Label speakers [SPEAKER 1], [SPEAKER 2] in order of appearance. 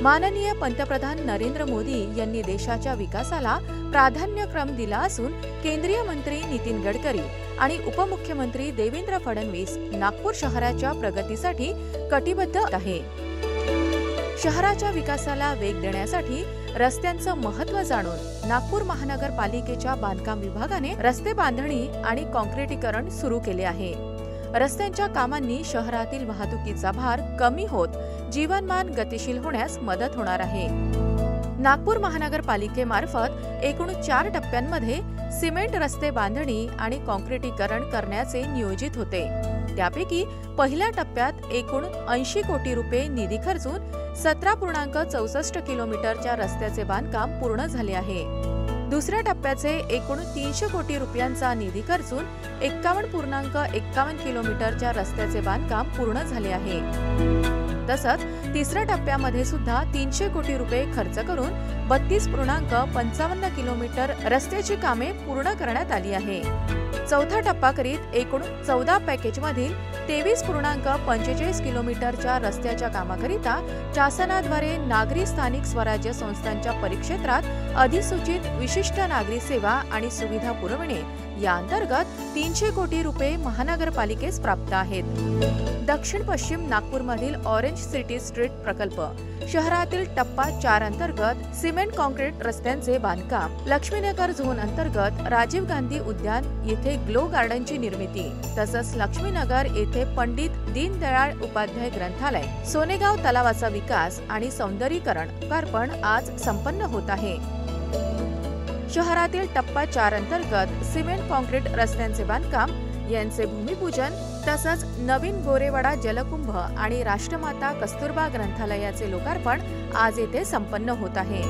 [SPEAKER 1] माननीय पंतप्रधान नरेंद्र मोदी यांनी देशाच्या विकासाला प्राधान्यक्रम दिला असून केंद्रीय मंत्री नितीन गडकरी आणि उपमुख्यमंत्री देवेंद्र फडणवीस नागपूर शहराच्या प्रगतीसाठी कटिबद्ध आहे। शहराच्या विकासाला वेग देण्यासाठी रस्त्यांचं महत्त्व जाणून नागपूर महानगरपालिकेच्या बांधकाम विभागाने रस्ते बांधणी आणि काँक्रिटीकरण सुरू केले आहे। रस्त्यांच्या कामांनी शहरातील वाहतुकीचा भार कमी होत जीवनमान गतिशील होण्यास मदत होणार आहे। नागपूर महानगरपालिकेमार्फत एकूण 4 टप्प्यांमध्ये सिमेंट रस्ते बांधणी आणि काँक्रिटीकरण करण्याचे नियोजित होते। त्यापैकी पहिल्या टप्प्यात एकूण 80 कोटी रुपये निधी खर्चून 17.64 किलोमीटरच्या रस्त्याचे बांधकाम पूर्ण झाले आहे। दुसऱ्या टप्प्याचे एकूण 300 कोटी रुपयांचा निधी खर्चून 51.51 किलोमीटरच्या रस्त्याचे बांधकाम पूर्ण झाले आहे। तसंच तिसऱ्या टप्प्यामध्ये सुद्धा 300 कोटी रुपये खर्च करून 32.55 किलोमीटर रस्त्याची कामे पूर्ण करण्यात आली आहे। चौथा टप्पा करीत एकूण 14 पॅकेजमधील 23.45 किलोमीटरच्या रस्त्याच्या कामाकरिता शासनाद्वारे नागरी स्थानिक स्वराज्य संस्थांच्या परिक्षेत्रात अधिसूचित विशिष्ट नागरी सेवा आणि सुविधा पुरवणे या अंतर्गत 300 कोटी रुपये महानगरपालिकेस प्राप्त आहेत। दक्षिण पश्चिम नागपूरमधील ऑरेंज सिटी स्ट्रीट प्रकल्प, शहरातील टप्पा 4 अंतर्गत सिमेंट काँक्रीट रस्त्यांचे बांधकाम, लक्ष्मीनगर झोन अंतर्गत राजीव गांधी उद्यान येथे ग्लो गार्डनची निर्मिती, तसंच लक्ष्मीनगर येथे पंडित दीनदयाळ उपाध्याय ग्रंथालय, सोनेगाव तलावाचा विकास आणि सौंदर्यीकरण लोकार्पण आज संपन्न होत आहे। शहरातील टप्पा 4 अंतर्गत सिमेंट काँक्रीट रस्त्यांचे बांधकाम यांचे भूमिपूजन तसंच नवीन गोरेवाडा जलकुंभ आणि राष्ट्रमाता कस्तुरबा ग्रंथालयाचे लोकार्पण आज येथे संपन्न होत आहे।